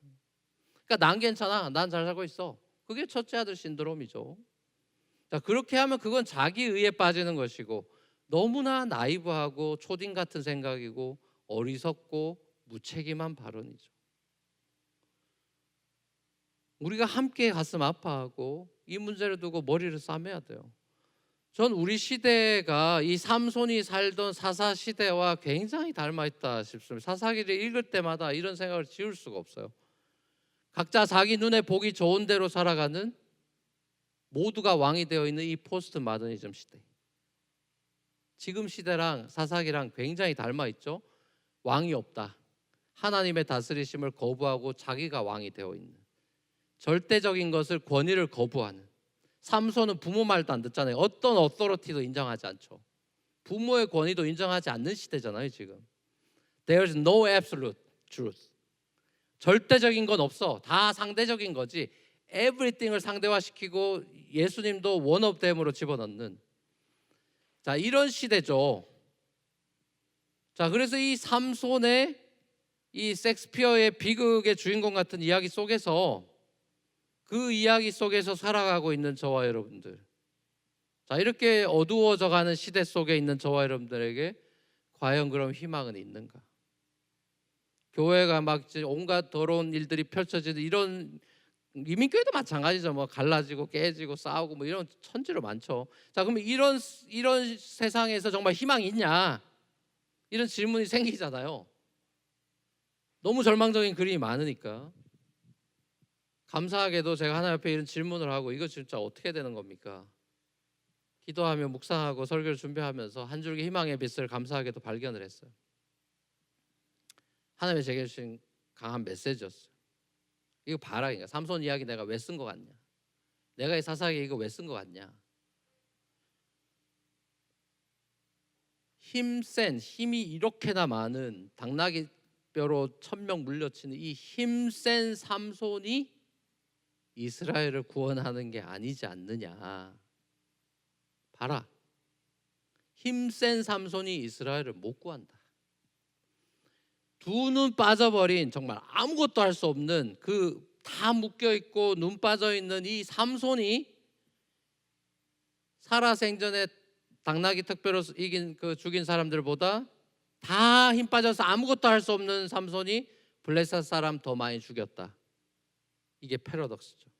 그러니까 난 괜찮아, 난 잘 살고 있어. 그게 첫째 아들 신드롬이죠. 자, 그렇게 하면 그건 자기 의에 빠지는 것이고 너무나 나이브하고 초딩 같은 생각이고 어리석고 무책임한 발언이죠. 우리가 함께 가슴 아파하고 이 문제를 두고 머리를 싸매야 돼요. 전 우리 시대가 이 삼손이 살던 사사 시대와 굉장히 닮아있다 싶습니다. 사사기를 읽을 때마다 이런 생각을 지울 수가 없어요. 각자 자기 눈에 보기 좋은 대로 살아가는 모두가 왕이 되어 있는 이 포스트 마더니즘 시대. 지금 시대랑 사사기랑 굉장히 닮아있죠. 왕이 없다. 하나님의 다스리심을 거부하고 자기가 왕이 되어 있는, 절대적인 것을, 권위를 거부하는. 삼손은 부모 말도 안 듣잖아요. 어떤 어토리티도 인정하지 않죠. 부모의 권위도 인정하지 않는 시대잖아요 지금. There's no absolute truth. 절대적인 건 없어. 다 상대적인 거지. Everything을 상대화시키고 예수님도 one of them으로 집어넣는, 자, 이런 시대죠. 자, 그래서 이 삼손의 이 섹스피어의 비극의 주인공 같은 이야기 속에서, 그 이야기 속에서 살아가고 있는 저와 여러분들, 자, 이렇게 어두워져 가는 시대 속에 있는 저와 여러분들에게 과연 그럼 희망은 있는가? 교회가 막 온갖 더러운 일들이 펼쳐지는 이런, 이민교회도 마찬가지죠. 뭐 갈라지고 깨지고 싸우고 뭐 이런 천지로 많죠. 자, 그러면 이런 세상에서 정말 희망이 있냐? 이런 질문이 생기잖아요. 너무 절망적인 그림이 많으니까. 감사하게도 제가 하나님 앞에 이런 질문을 하고 이거 진짜 어떻게 되는 겁니까? 기도하며 묵상하고 설교를 준비하면서 한 줄기 희망의 빛을 감사하게도 발견을 했어요. 하나님이 제게 주신 강한 메시지였어요. 이거 봐라. 그러니까 삼손 이야기 내가 왜 쓴 것 같냐? 내가 이 사사기 이거 왜 쓴 것 같냐? 힘이 이렇게나 많은, 당나귀 뼈로 1000명 물려치는 이 힘센 삼손이 이스라엘을 구원하는 게 아니지 않느냐. 봐라. 힘센 삼손이 이스라엘을 못 구한다. 두 눈 빠져버린, 정말 아무것도 할 수 없는, 그 다 묶여있고 눈 빠져있는 이 삼손이 살아생전에 당나귀 특별로 이긴 죽인 사람들보다 다 힘 빠져서 아무것도 할 수 없는 삼손이 블레셋 사람 더 많이 죽였다. 이게 패러독스죠.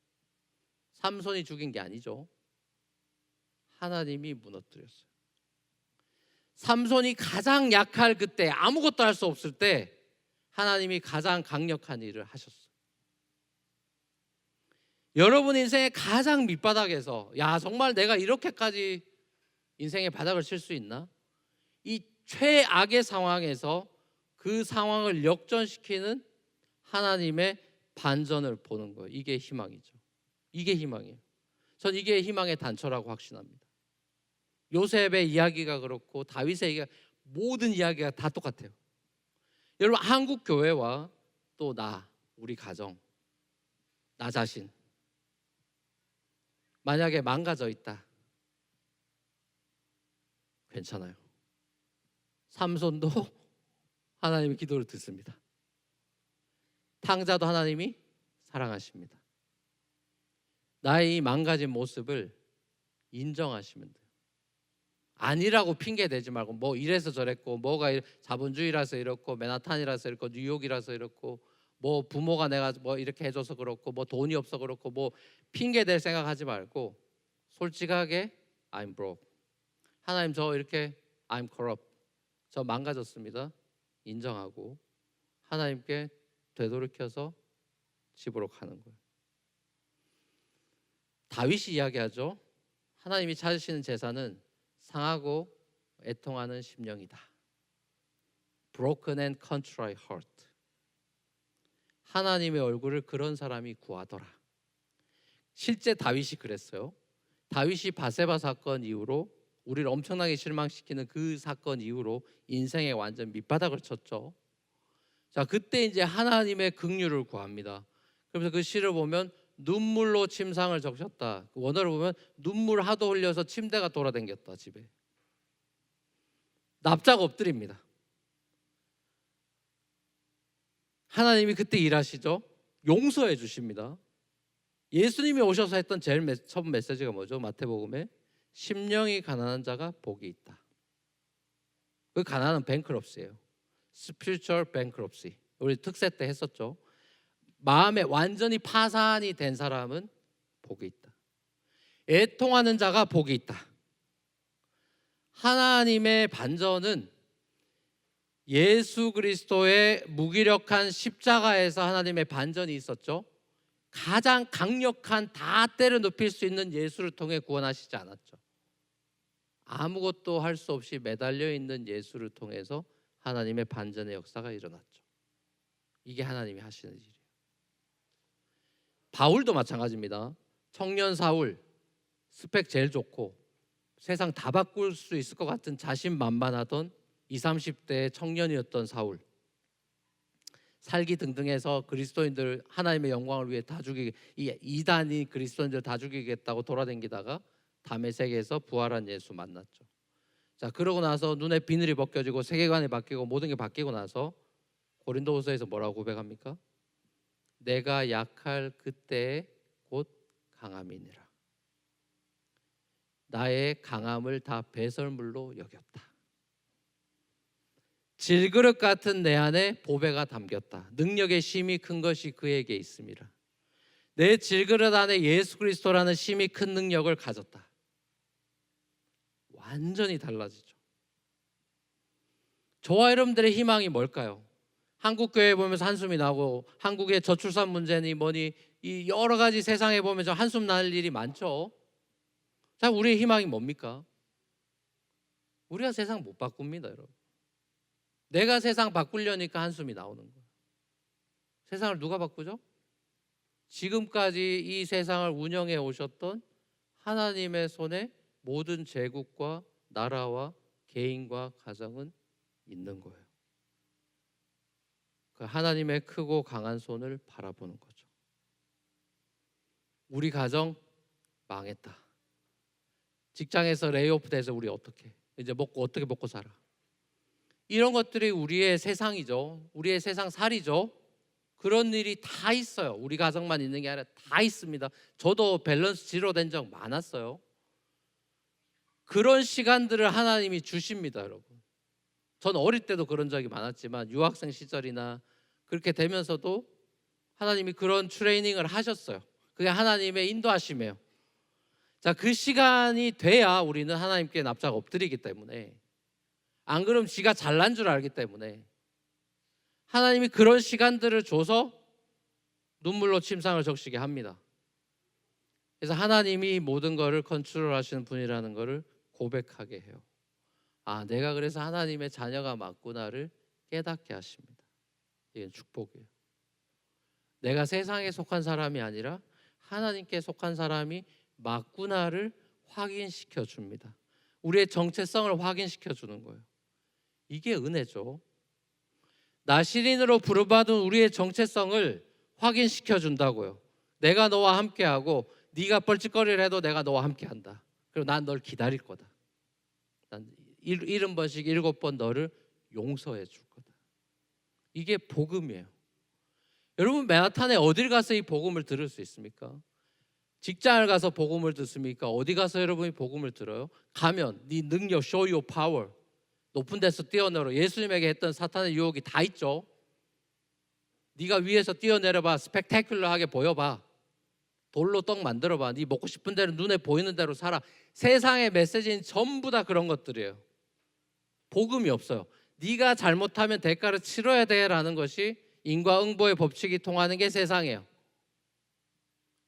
삼손이 죽인 게 아니죠. 하나님이 무너뜨렸어요. 삼손이 가장 약할 그때, 아무것도 할 수 없을 때 하나님이 가장 강력한 일을 하셨어요. 여러분 인생의 가장 밑바닥에서, 야 정말 내가 이렇게까지 인생의 바닥을 칠 수 있나? 이 최악의 상황에서 그 상황을 역전시키는 하나님의 반전을 보는 거예요. 이게 희망이죠. 이게 희망이에요. 전 이게 희망의 단초라고 확신합니다. 요셉의 이야기가 그렇고 다윗의 이야기가, 모든 이야기가 다 똑같아요. 여러분, 한국 교회와 또 우리 가정, 나 자신 만약에 망가져 있다, 괜찮아요. 삼손도 하나님의 기도를 듣습니다. 탕자도 하나님이 사랑하십니다. 나의 이 망가진 모습을 인정하시면 돼요. 아니라고 핑계 대지 말고, 뭐 이래서 저랬고, 뭐가 자본주의라서 이렇고, 맨하탄이라서 이렇고, 뉴욕이라서 이렇고, 뭐 부모가 내가 뭐 이렇게 해줘서 그렇고, 뭐 돈이 없어 그렇고, 뭐 핑계 댈 생각하지 말고 솔직하게 I'm broke, 하나님 저 이렇게 I'm corrupt, 저 망가졌습니다, 인정하고 하나님께 되돌이켜서 집으로 가는 거예요. 다윗이 이야기하죠. 하나님이 찾으시는 제사는 상하고 애통하는 심령이다. Broken and contrite heart. 하나님의 얼굴을 그런 사람이 구하더라. 실제 다윗이 그랬어요. 다윗이 바세바 사건 이후로, 우리를 엄청나게 실망시키는 그 사건 이후로 인생에 완전 밑바닥을 쳤죠. 자, 그때 이제 하나님의 긍휼을 구합니다. 그래서 그 시를 보면 눈물로 침상을 적셨다. 원어를 보면 눈물 하도 흘려서 침대가 돌아다녔다, 집에. 납작 엎드립니다. 하나님이 그때 일하시죠. 용서해 주십니다. 예수님이 오셔서 했던 제일 첫 메시지가 뭐죠? 마태복음에 심령이 가난한 자가 복이 있다. 그 가난은 bankruptcy예요. spiritual bankruptcy. 우리 특세 때 했었죠. 마음에 완전히 파산이 된 사람은 복이 있다. 애통하는 자가 복이 있다. 하나님의 반전은 예수 그리스도의 무기력한 십자가에서 하나님의 반전이 있었죠. 가장 강력한, 다 때려 눕힐 수 있는 예수를 통해 구원하시지 않았죠. 아무것도 할 수 없이 매달려 있는 예수를 통해서 하나님의 반전의 역사가 일어났죠. 이게 하나님이 하시는 일이에요. 바울도 마찬가지입니다. 청년 사울, 스펙 제일 좋고 세상 다 바꿀 수 있을 것 같은 자신만만하던 20, 30대의 청년이었던 사울, 살기 등등해서 그리스도인들 하나님의 영광을 위해 다 죽이게, 이 이단이 그리스도인들 다 죽이겠다고 돌아다니다가 다메섹에서 부활한 예수 만났죠. 자, 그러고 나서 눈에 비늘이 벗겨지고 세계관이 바뀌고 모든 게 바뀌고 나서 고린도후서에서 뭐라고 고백합니까? 내가 약할 그때에 곧 강함이니라. 나의 강함을 다 배설물로 여겼다. 질그릇 같은 내 안에 보배가 담겼다. 능력의 심이 큰 것이 그에게 있습니다. 내 질그릇 안에 예수 그리스도라는 심이 큰 능력을 가졌다. 완전히 달라지죠. 저와 여러분들의 희망이 뭘까요? 한국 교회 보면서 한숨이 나고, 한국의 저출산 문제니 뭐니 이 여러 가지 세상에 보면서 한숨 날 일이 많죠. 자, 우리의 희망이 뭡니까? 우리가 세상 못 바꿉니다, 여러분. 내가 세상 바꾸려니까 한숨이 나오는 거예요. 세상을 누가 바꾸죠? 지금까지 이 세상을 운영해 오셨던 하나님의 손에 모든 제국과 나라와 개인과 가정은 있는 거예요. 그 하나님의 크고 강한 손을 바라보는 거죠. 우리 가정 망했다. 직장에서 레이오프 돼서 우리 어떻게 이제 어떻게 먹고 살아? 이런 것들이 우리의 세상이죠. 우리의 세상 살이죠. 그런 일이 다 있어요. 우리 가정만 있는 게 아니라 다 있습니다. 저도 밸런스 지로 된 적 많았어요. 그런 시간들을 하나님이 주십니다, 여러분. 전 어릴 때도 그런 적이 많았지만 유학생 시절이나 그렇게 되면서도 하나님이 그런 트레이닝을 하셨어요. 그게 하나님의 인도하심이에요. 자, 그 시간이 돼야 우리는 하나님께 납작 엎드리기 때문에, 안 그러면 지가 잘난 줄 알기 때문에 하나님이 그런 시간들을 줘서 눈물로 침상을 적시게 합니다. 그래서 하나님이 모든 것을 컨트롤하시는 분이라는 것을 고백하게 해요. 내가 그래서 하나님의 자녀가 맞구나를 깨닫게 하십니다. 이건 축복이에요. 내가 세상에 속한 사람이 아니라 하나님께 속한 사람이 맞구나를 확인시켜 줍니다. 우리의 정체성을 확인시켜 주는 거예요. 이게 은혜죠. 나시린으로 부름받은 우리의 정체성을 확인시켜 준다고요. 내가 너와 함께하고 네가 뻘짓거리를 해도 내가 너와 함께한다. 그리고 난 널 기다릴 거다. 난 70번씩 7번 너를 용서해 줄 거다. 이게 복음이에요. 여러분, 맨하탄에 어딜 가서 이 복음을 들을 수 있습니까? 직장을 가서 복음을 듣습니까? 어디 가서 여러분이 복음을 들어요? 가면 네 능력, show your power, 높은 데서 뛰어내려. 예수님에게 했던 사탄의 유혹이 다 있죠. 네가 위에서 뛰어내려봐, 스펙타큘러하게 보여봐, 돌로 떡 만들어봐, 네 먹고 싶은 대로 눈에 보이는 대로 살아. 세상의 메시지는 전부 다 그런 것들이에요. 복음이 없어요. 네가 잘못하면 대가를 치러야 돼라는 것이 인과응보의 법칙이 통하는 게 세상이에요.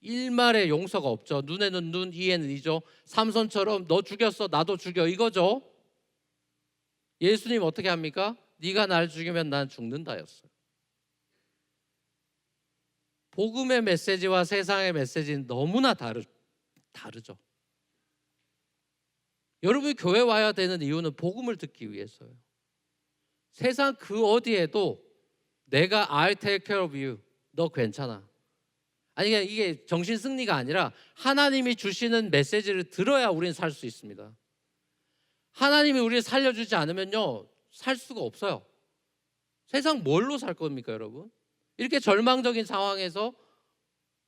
일말의 용서가 없죠. 눈에는 눈, 이에는 이죠. 삼손처럼 너 죽였어, 나도 죽여, 이거죠. 예수님 어떻게 합니까? 네가 날 죽이면 난 죽는다였어요. 복음의 메시지와 세상의 메시지는 너무나 다르죠. 여러분이 교회 와야 되는 이유는 복음을 듣기 위해서예요. 세상 그 어디에도 내가 I'll take care of you, 너 괜찮아. 아니, 이게 정신승리가 아니라 하나님이 주시는 메시지를 들어야 우리는 살 수 있습니다. 하나님이 우리를 살려주지 않으면요, 살 수가 없어요. 세상 뭘로 살 겁니까, 여러분? 이렇게 절망적인 상황에서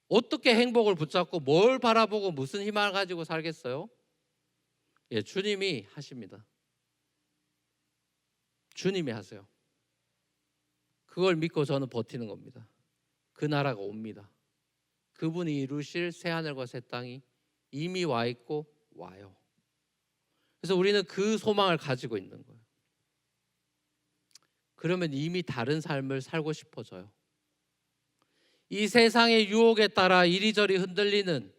어떻게 행복을 붙잡고 뭘 바라보고 무슨 희망을 가지고 살겠어요? 예, 주님이 하십니다. 주님이 하세요. 그걸 믿고 저는 버티는 겁니다. 그 나라가 옵니다. 그분이 이루실 새하늘과 새 땅이 이미 와 있고 와요. 그래서 우리는 그 소망을 가지고 있는 거예요. 그러면 이미 다른 삶을 살고 싶어져요. 이 세상의 유혹에 따라 이리저리 흔들리는,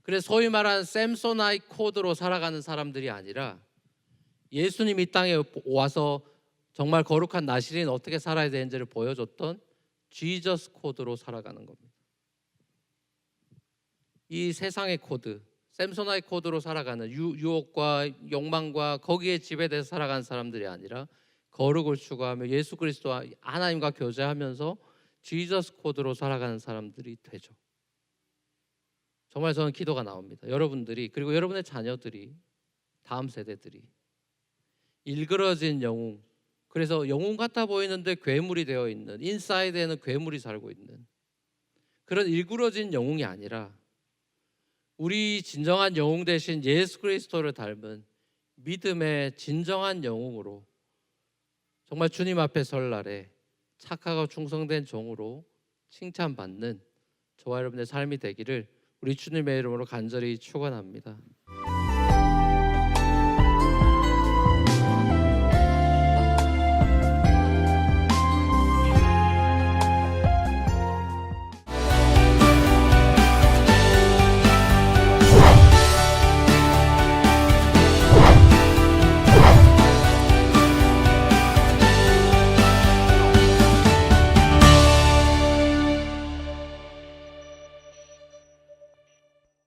그래서 소위 말하는 샘소나이트 코드로 살아가는 사람들이 아니라 예수님이 이 땅에 와서 정말 거룩한 나시린 어떻게 살아야 되는지를 보여줬던 지저스 코드로 살아가는 겁니다. 이 세상의 코드, 샘소나이트 코드로 살아가는 유혹과 욕망과 거기에 지배돼서 살아가는 사람들이 아니라 거룩을 추구하며 예수 그리스도와 하나님과 교제하면서 지저스 코드로 살아가는 사람들이 되죠. 정말 저는 기도가 나옵니다. 여러분들이, 그리고 여러분의 자녀들이, 다음 세대들이 일그러진 영웅, 그래서 영웅 같아 보이는데 괴물이 되어 있는, 인사이드에는 괴물이 살고 있는 그런 일그러진 영웅이 아니라 우리 진정한 영웅 대신 예수 그리스도를 닮은 믿음의 진정한 영웅으로 정말 주님 앞에 설 날에 착하고 충성된 종으로 칭찬받는 저와 여러분의 삶이 되기를 우리 주님의 이름으로 간절히 축원합니다.